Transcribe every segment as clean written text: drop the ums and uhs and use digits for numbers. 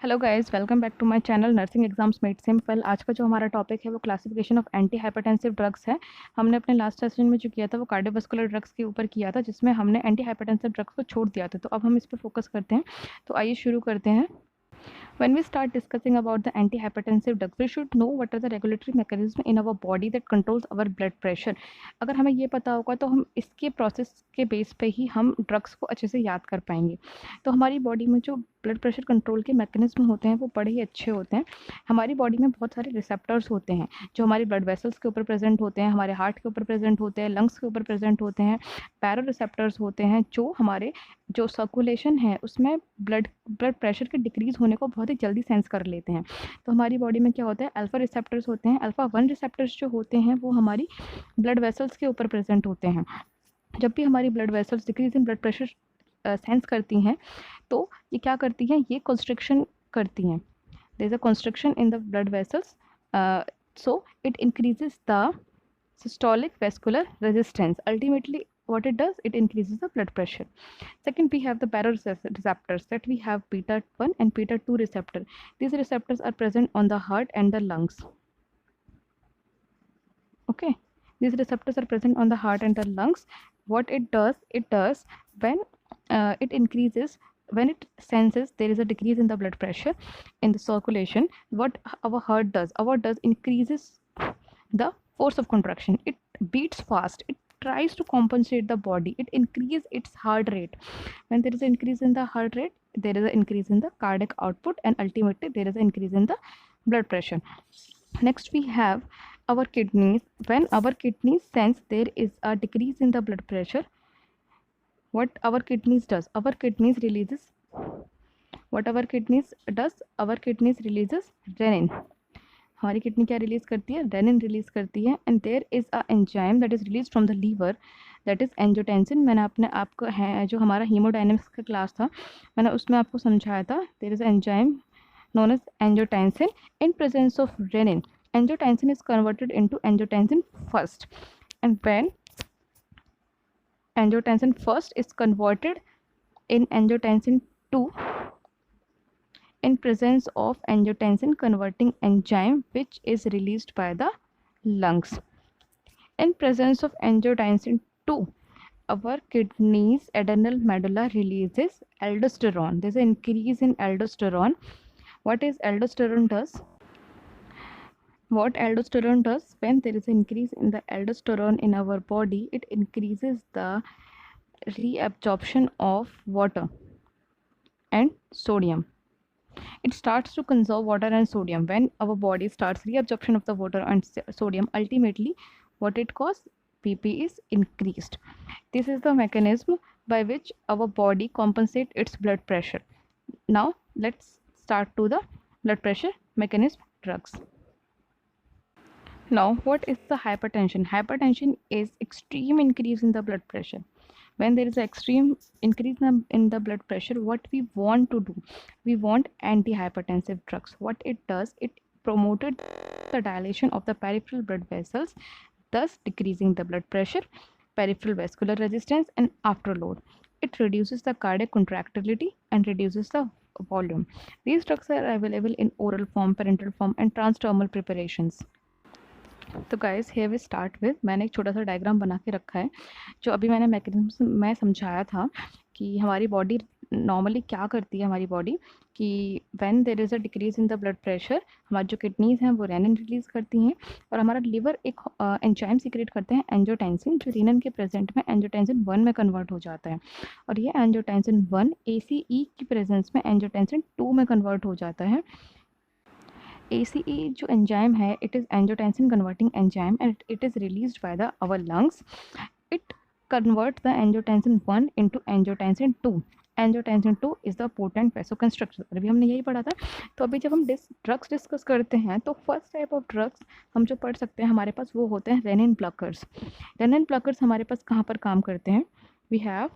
Hello guys, welcome back to my channel nursing exams made simple. आज का जो हमारा टॉपिक है वो classification of anti hypertensive drugs है। हमने अपने लास्ट सेशन में जो किया था वो कार्डियोवास्कुलर ड्रग्स के ऊपर किया था, जिसमें हमने एंटी हाइपरटेंसिव ड्रग्स को छोड़ दिया था। तो अब हम इस पर फोकस करते हैं। तो आइए शुरू करते हैं। When we start discussing about the antihypertensive drugs, we should know what are the regulatory mechanism in our body that controls our blood pressure. अगर हमें ये पता होगा तो हम इसके प्रोसेस के बेस पे ही हम ड्रग्स को अच्छे से याद कर पाएंगे। तो हमारी बॉडी में जो ब्लड प्रेशर कंट्रोल के मैकेनिज्म होते हैं वो बड़े ही अच्छे होते हैं। हमारी बॉडी में बहुत सारे रिसेप्टर्स होते हैं जो हमारी ब्लड वेसल्स के ऊपर प्रेजेंट होते हैं, हमारे हार्ट के ऊपर प्रेजेंट होते हैं, लंग्स के ऊपर प्रेजेंट होते हैं। पैरो रिसेप्टर्स होते हैं जो हमारे जो सर्कुलेशन है उसमें ब्लड ब्लड प्रेशर के डिक्रीज होने को बहुत ही जल्दी सेंस कर लेते हैं। तो हमारी बॉडी में क्या होता है, अल्फा रिसेप्टर्स होते हैं। अल्फा 1 रिसेप्टर्स जो होते हैं वो हमारी ब्लड वेसल्स के ऊपर प्रेजेंट होते हैं। जब भी हमारी blood vessels decrease in blood pressure sense करती हैं तो ये क्या करती हैं, ये कंस्ट्रिक्शन करती हैं। There is a constriction in the blood vessels, so it increases the systolic vascular resistance. Ultimately what it does, it increases the blood pressure. Second, we have the baroreceptors, that we have beta 1 and beta 2 receptor. These receptors are present on the heart and the lungs. Okay, these receptors are present on the heart and the lungs. What it does when it increases, when it senses there is a decrease in the blood pressure in the circulation, what our heart does increases the force of contraction. It beats fast, it tries to compensate the body, it increases its heart rate. When there is an increase in the heart rate, there is an increase in the cardiac output, and ultimately there is an increase in the blood pressure. Next we have our kidneys. When our kidneys sense there is a decrease in the blood pressure, what our kidneys does, our kidneys releases, what our kidneys does, our kidneys releases renin. हमारी kidney क्या release करती है, renin release करती है। And there is a enzyme that is release from the liver, that is angiotensin. मैंने अपने आपको है जो हमारा हीमोडायनेमिक्स का क्लास था मैंने उसमें आपको समझाया था। There is enzyme known as angiotensin. In presence of renin, angiotensin is converted into angiotensin first, and when angiotensin first is converted in angiotensin 2 in presence of angiotensin converting enzyme which is released by the lungs. In presence of angiotensin 2, our kidneys adrenal medulla releases aldosterone. There's an increase in aldosterone. What is aldosterone does? What aldosterone does, when there is an increase in the aldosterone in our body, it increases the reabsorption of water and sodium. It starts to conserve water and sodium. When our body starts reabsorption of the water and sodium, ultimately what it causes, BP is increased. This is the mechanism by which our body compensates its blood pressure. Now let's start to the blood pressure mechanism drugs. Now what is the hypertension? Hypertension is extreme increase in the blood pressure. When there is an extreme increase in the blood pressure, what we want to do, we want antihypertensive drugs. What it does, it promoted the dilation of the peripheral blood vessels, thus decreasing the blood pressure, peripheral vascular resistance, and afterload. It reduces the cardiac contractility and reduces the volume. These drugs are available in oral form, parenteral form, and transdermal preparations. तो guys here we start with, मैंने एक छोटा सा diagram बना के रखा है जो अभी मैंने मैकेनिज्म में समझाया था कि हमारी बॉडी नॉर्मली क्या करती है। हमारी बॉडी कि when there is a decrease in the blood pressure, हमारी जो किडनीज हैं वो रेनिन रिलीज करती हैं और हमारा लिवर एक एंजाइम सीक्रेट करते हैं एंजियोटेंसिन, जो रेनिन के प्रेजेंट में एंजियोटेंसिन 1 में कन्वर्ट हो जाता है। और ये एंजियोटेंसिन 1 ACE की प्रेजेंस में एंजियोटेंसिन 2 में कन्वर्ट हो जाता है। ACE जो एंजाइम है, it is angiotensin converting enzyme and it is released by the our lungs. It converts the angiotensin 1 into angiotensin 2. Angiotensin 2 is the potent vasoconstrictor. अभी हमने यही पढ़ा था। तो अभी जब हम ड्रग्स डिस्कस करते हैं तो फर्स्ट टाइप ऑफ ड्रग्स हम जो पढ़ सकते हैं हमारे पास वो होते हैं रेनिन ब्लॉकर्स। रेनिन ब्लॉकर्स हमारे पास कहाँ पर काम करते हैं? We have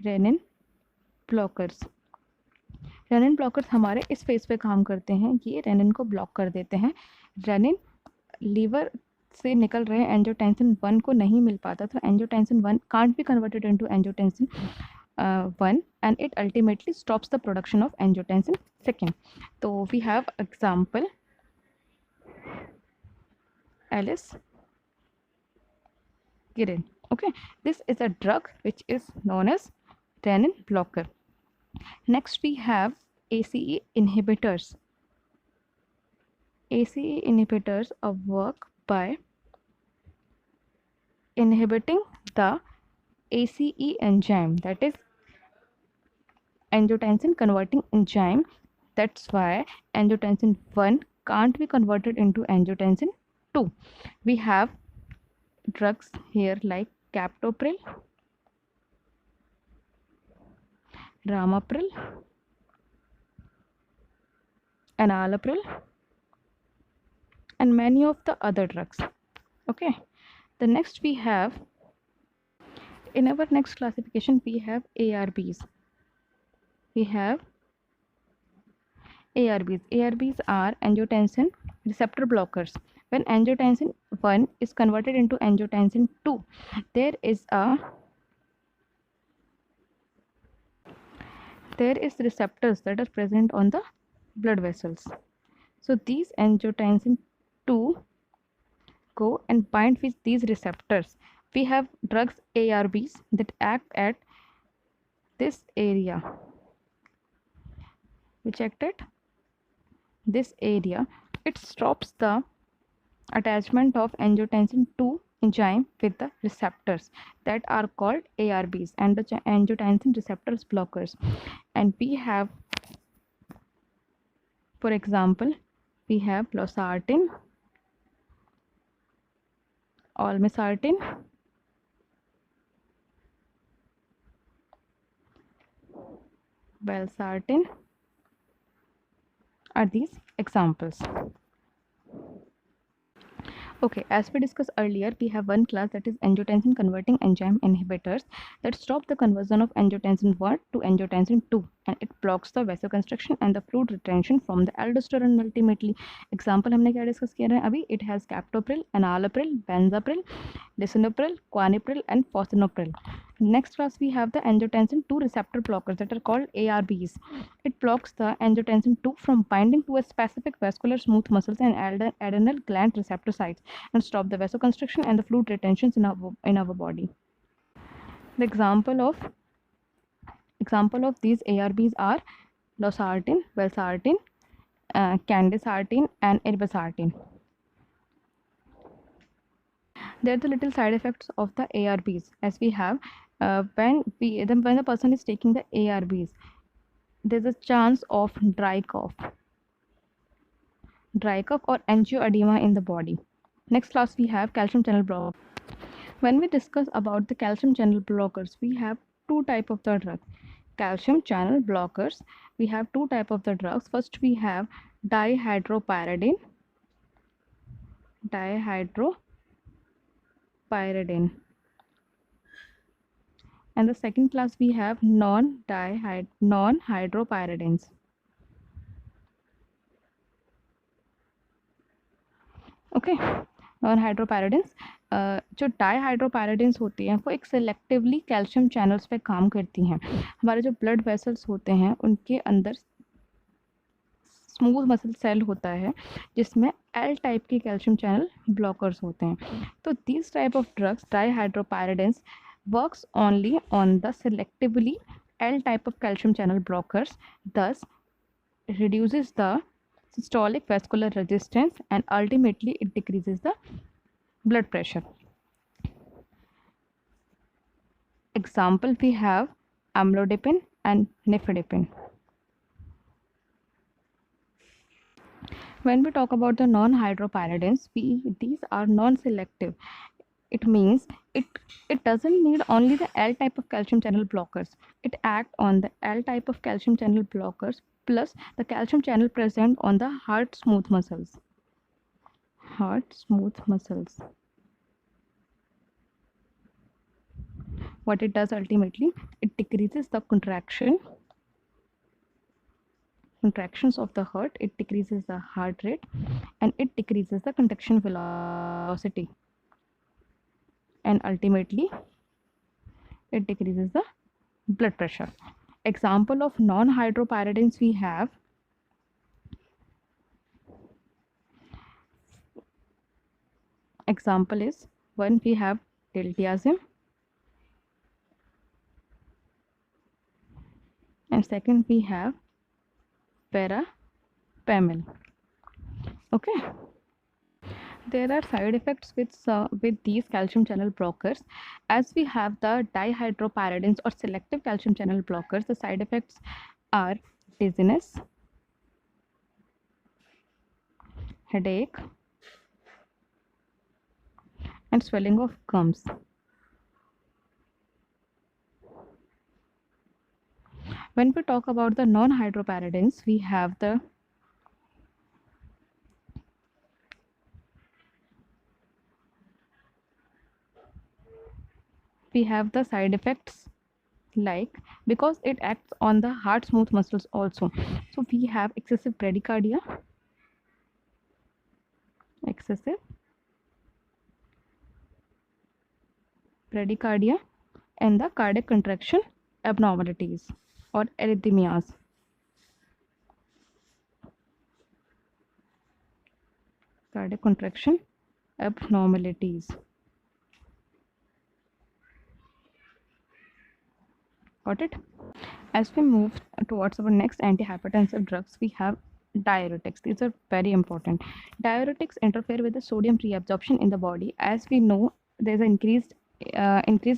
renin blockers. Renin blockers हमारे इस फेज पे काम करते हैं, ये रेनिन को ब्लॉक कर देते हैं। रेनिन लीवर से निकल रहे एंजियोटेंसिन 1 को नहीं मिल पाता, तो angiotensin 1 can't be converted into angiotensin 1, and it ultimately stops the production of angiotensin second. So we have example Alice Girin. Okay, this is a drug which is known as renin blocker. Next we have ACE inhibitors. ACE inhibitors work by inhibiting the ACE enzyme, that is angiotensin converting enzyme. That's why angiotensin 1 can't be converted into angiotensin 2. We have drugs here like captopril, ramapril, enalapril, and many of the other drugs. Okay, the next we have, in our next classification, we have ARBs. We have ARBs. ARBs are angiotensin receptor blockers. When angiotensin 1 is converted into angiotensin 2, there is receptors that are present on the blood vessels. So these angiotensin 2 go and bind with these receptors. We have drugs ARBs that act at this area, which act at this area. It stops the attachment of angiotensin 2 enzyme with the receptors that are called ARBs, and the angiotensin receptors blockers. And we have, for example, we have losartan, olmesartan, valsartan are these examples. Okay, as we discussed earlier, we have one class, that is angiotensin converting enzyme inhibitors, that stop the conversion of angiotensin 1 to angiotensin 2, and it blocks the vasoconstriction and the fluid retention from the aldosterone ultimately. Example हमने क्या discuss किया है अभी? It has captopril, enalapril, benzapril, lisinopril, quanipril, and fosinopril. Next class we have the angiotensin 2 receptor blockers that are called ARBs. It blocks the angiotensin 2 from binding to a specific vascular smooth muscles and adrenal gland receptor sites, and stop the vasoconstriction and the fluid retentions in our body. The example of these ARBs are losartan, valsartan, candesartan, and irbesartan. There are the little side effects of the ARBs, as we have when the person is taking the ARBs, there's a chance of dry cough or angioedema in the body. Next class we have calcium channel blockers. When we discuss about the calcium channel blockers, we have two type of the drug. Calcium channel blockers, we have two type of the drugs. First we have dihydropyridine, and the second class we have non-hydropyridines. Okay, non hydropyridines, जो dihydropyridines होती हैं वो एक selectively calcium channels पे काम करती हैं. हमारे जो ब्लड वेसल्स होते हैं उनके अंदर स्मूथ मसल सेल होता है जिसमें एल टाइप के कैल्शियम चैनल ब्लॉकर्स होते हैं. तो this type of drugs dihydropyridines works only on the selectively L type of calcium channel blockers, thus reduces the systolic vascular resistance and ultimately it decreases the blood pressure. Example we have amlodipine and nifedipine. When we talk about the non-hydropyridines, these are non-selective. It means it doesn't need only the L type of calcium channel blockers. It acts on the L type of calcium channel blockers plus the calcium channel present on the heart smooth muscles. What it does ultimately, it decreases the contractions of the heart, it decreases the heart rate, and it decreases the contraction velocity, and ultimately it decreases the blood pressure. Example of non-hydropyridines we have example is one we have diltiazem and second we have verapamil. Okay. There are side effects with these calcium channel blockers. As we have the dihydropyridines or selective calcium channel blockers, the side effects are dizziness, headache, and swelling of gums. When we talk about the non-hydropyridines, we have the side effects like, because it acts on the heart smooth muscles also. So we have excessive bradycardia, and the cardiac contraction abnormalities or arrhythmias. Cardiac contraction abnormalities. Got it? As we move towards our next antihypertensive drugs, we have diuretics. These are very important. Diuretics interfere with the sodium reabsorption in the body. As we know, there's an increased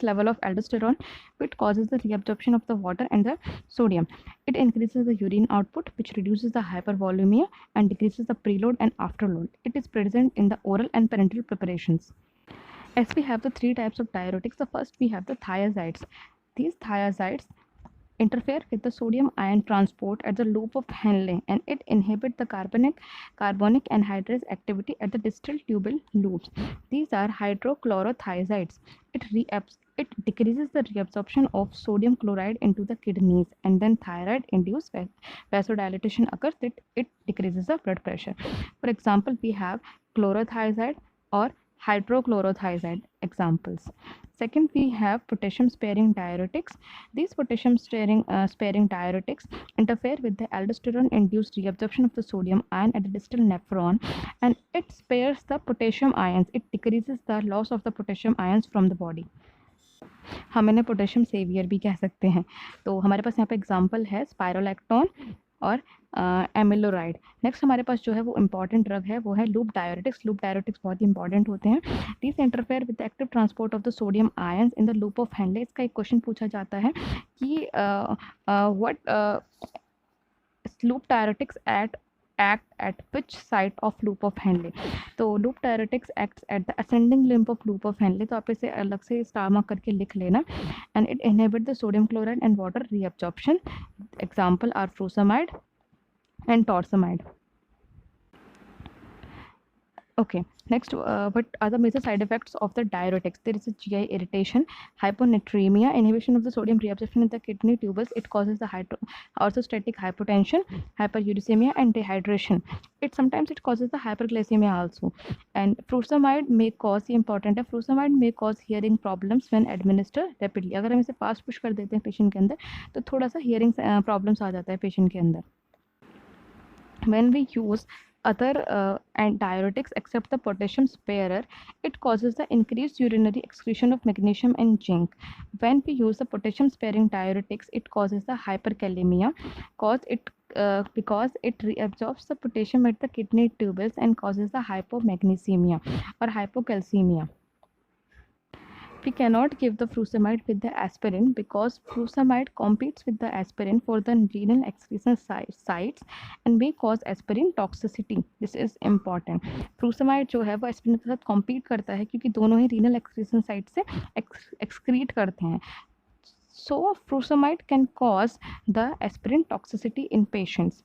level of aldosterone, which causes the reabsorption of the water and the sodium. It increases the urine output, which reduces the hypervolemia and decreases the preload and afterload. It is present in the oral and parenteral preparations. As we have the three types of diuretics, the first we have the thiazides. These thiazides interfere with the sodium ion transport at the loop of Henle, and it inhibits the carbonic anhydrase activity at the distal tubal loops. These are hydrochlorothiazides. It decreases the reabsorption of sodium chloride into the kidneys, and then thyroid induced vasodilation occurs. It decreases the blood pressure. For example, we have chlorothiazide or hydrochlorothiazide examples. Second, we have potassium sparing diuretics. These potassium sparing diuretics interfere with the aldosterone induced reabsorption of the sodium ion at the distal nephron, and it spares the potassium ions. It decreases the loss of the potassium ions from the body. हम इन्हें potassium saviour भी कह सकते हैं. तो हमारे पास यहाँ पे एग्जांपल है स्पायरोलैक्टोन और एमिलोराइड. नेक्स्ट हमारे पास जो है वो इंपॉर्टेंट ड्रग है, वो है लूप डायरेटिक्स. लूप डायरेटिक्स बहुत ही इंपॉर्टेंट होते हैं. This interfere with active transport of the sodium ions in the loop of Henle. इसका एक क्वेश्चन पूछा जाता है कि what loop diuretics act at which site of loop of Henle. तो loop diuretics acts at the ascending limb of loop of Henle. तो आप इसे अलग से स्टार मार्क करके लिख लेना. And it inhibit the sodium chloride and water reabsorption. Example are furosemide and torsemide. Okay, next, what are the major side effects of the diuretics? There is a GI irritation, hyponatremia, inhibition of the sodium reabsorption in the kidney tubules. It causes the orthostatic hypotension, hyperuricemia, and dehydration. Sometimes it causes the hyperglycemia also. And furosemide may cause, important है, furosemide may cause hearing problems when administered rapidly. अगर हम इसे fast push कर देते हैं patient के अंदर, तो थोड़ा सा hearing problems आ जाता है patient के अंदर. When we use other and diuretics except the potassium sparer, it causes the increased urinary excretion of magnesium and zinc. When we use the potassium sparing diuretics, it causes the hyperkalemia, because it reabsorbs the potassium at the kidney tubules and causes the hypomagnesemia or hypocalcemia. We cannot give the furosemide with the aspirin because furosemide competes with the aspirin for the renal excretion sites and may cause aspirin toxicity. This is important. Furosemide जो है वो aspirin के साथ compete करता है क्योंकि दोनों ही renal excretion site से excrete करते हैं. So furosemide can cause the aspirin toxicity in patients.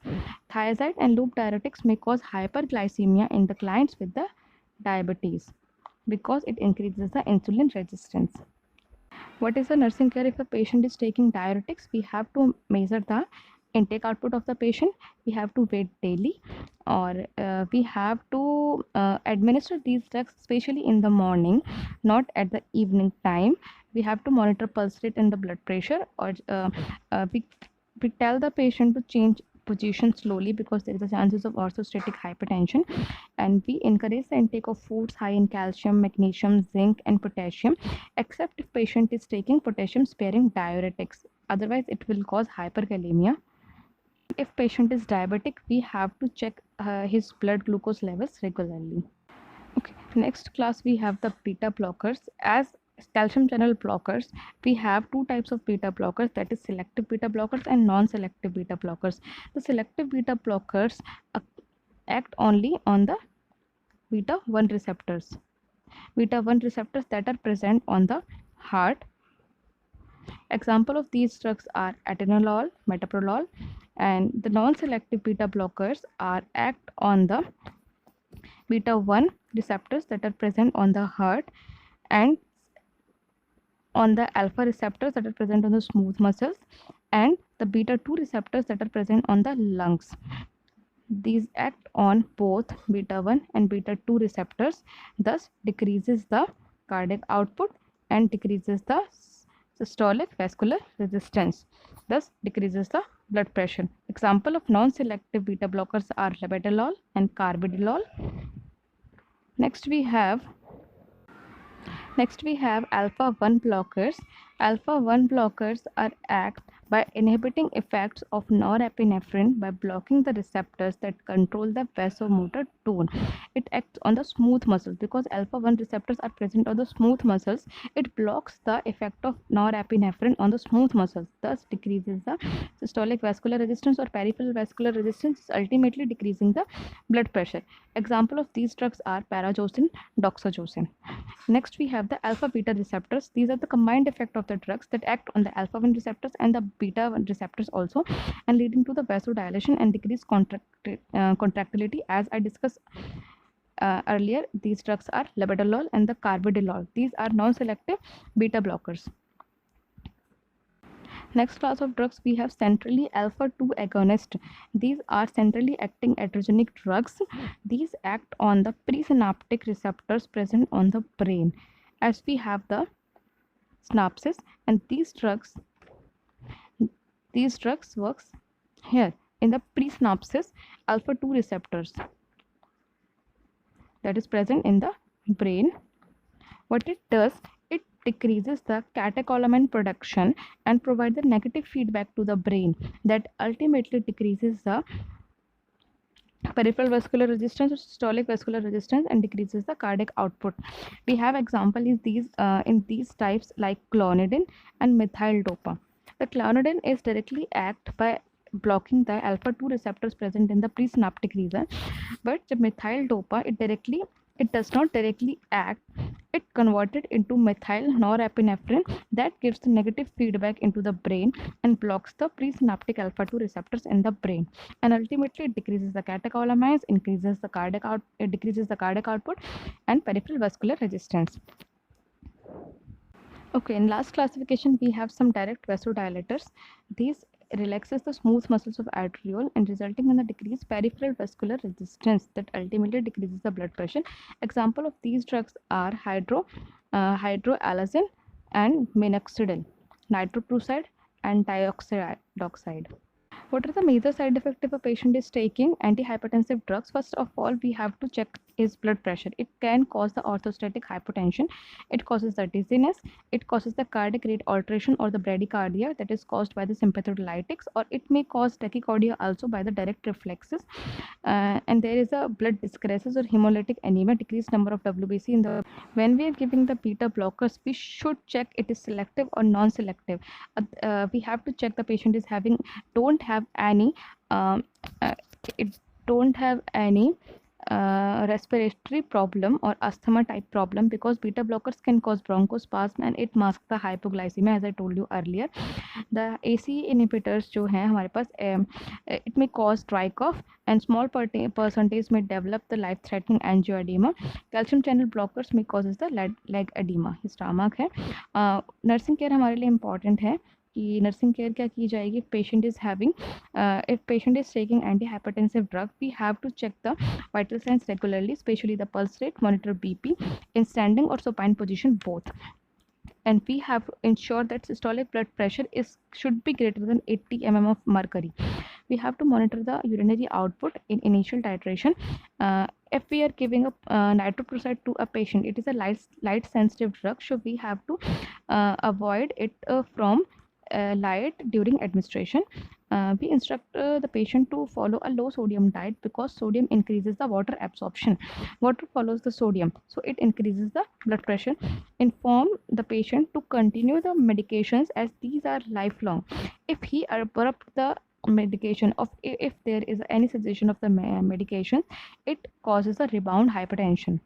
Thiazide and loop diuretics may cause hyperglycemia in the clients with the diabetes, because it increases the insulin resistance. What is the nursing care if a patient is taking diuretics? We have to measure the intake output of the patient. We have to wait daily, or we have to administer these drugs, especially in the morning, not at the evening time. We have to monitor pulse rate and the blood pressure, or we tell the patient to change position slowly because there is a chances of orthostatic hypertension. And we encourage the intake of foods high in calcium, magnesium, zinc, and potassium, except if patient is taking potassium sparing diuretics, otherwise it will cause hyperkalemia. If patient is diabetic, we have to check his blood glucose levels regularly. Okay, next class we have the beta blockers. As calcium channel blockers, we have two types of beta blockers, that is selective beta blockers and non-selective beta blockers. The selective beta blockers act only on the beta 1 receptors. Beta 1 receptors that are present on the heart. Example of these drugs are atenolol, metoprolol, and the non-selective beta blockers are act on the beta 1 receptors that are present on the heart and on the alpha receptors that are present on the smooth muscles and the beta 2 receptors that are present on the lungs. These act on both beta 1 and beta 2 receptors, thus decreases the cardiac output and decreases the systolic vascular resistance, thus decreases the blood pressure. Example of non-selective beta blockers are labetalol and carvedilol. Next we have alpha 1 blockers. Alpha 1 blockers are act by inhibiting effects of norepinephrine by blocking the receptors that control the vasomotor tone. It acts on the smooth muscles because alpha 1 receptors are present on the smooth muscles. It blocks the effect of norepinephrine on the smooth muscles, thus decreases the systolic vascular resistance or peripheral vascular resistance, ultimately decreasing the blood pressure. Example of these drugs are parajosin, doxorubicin. Next we have the alpha beta receptors. These are the combined effect of the drugs that act on the alpha 1 receptors and the beta 1 receptors also, and leading to the vasodilation and decreased contractility. As I discussed earlier, these drugs are labetalol and the carvedilol. These are non-selective beta blockers. Next class of drugs we have centrally alpha 2 agonist. These are centrally acting adrenergic drugs. These act on the presynaptic receptors present on the brain, as we have the synapses, and these drugs works here in the presynapses alpha 2 receptors that is present in the brain. What it does, it decreases the catecholamine production and provides the negative feedback to the brain that ultimately decreases the peripheral vascular resistance or systolic vascular resistance and decreases the cardiac output. We have example is these in these types like clonidine and methyl dopa. The clonidine is directly act by blocking the alpha 2 receptors present in the presynaptic region, but the methyl dopa it does not directly act. It converted into methyl norepinephrine that gives the negative feedback into the brain and blocks the presynaptic alpha 2 receptors in the brain, and ultimately it decreases the catecholamines, decreases the cardiac output and peripheral vascular resistance. Okay, in last classification we have some direct vasodilators. These relaxes the smooth muscles of arteriole and resulting in the decreased peripheral vascular resistance that ultimately decreases the blood pressure. Example of these drugs are hydroalazine and minoxidil, nitroprusside and dioxide. What are the major side effects if a patient is taking antihypertensive drugs? First of all, we have to check his blood pressure. It can cause the orthostatic hypotension. It causes the dizziness. It causes the cardiac rate alteration or the bradycardia that is caused by the sympathiolytics, or it may cause tachycardia also by the direct reflexes. And there is a blood dyscrasis or hemolytic anemia, decreased number of WBC in the. When we are giving the beta blockers, we should check it is selective or non-selective. We have to check the patient is don't have any respiratory problem or asthma type problem, because beta blockers can cause bronchospasm and it masks the hypoglycemia, as I told you earlier. The ACE inhibitors जो हैं हमारे पास, it may cause dry cough and small percentage may develop the life threatening angioedema. Calcium channel blockers may causes the leg edema, stomach है. Nursing care हमारे लिए important है कि nursing care क्या की जाएगी, patient is having if patient is taking antihypertensive drug, we have to check the vital signs regularly, especially the pulse rate, monitor BP in standing or supine position both, and we have to ensure that systolic blood pressure is should be greater than 80 mm of mercury. We have to monitor the urinary output in initial titration. If we are giving a nitroprusside to a patient, it is a light sensitive drug, so we have to avoid it from light during administration. We instruct the patient to follow a low sodium diet because sodium increases the water absorption. Water follows the sodium, so it increases the blood pressure. Inform the patient to continue the medications as these are lifelong. If he abrupt the medication of if there is any cessation of the medication, it causes a rebound hypertension.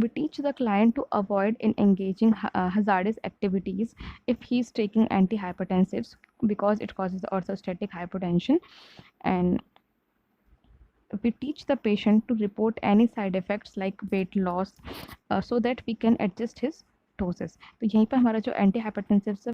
We teach the client to avoid in engaging hazardous activities if he's taking antihypertensives because it causes orthostatic hypotension, and we teach the patient to report any side effects like weight loss so that we can adjust his doses. तो यहीं पर हमारा जो anti hypertensive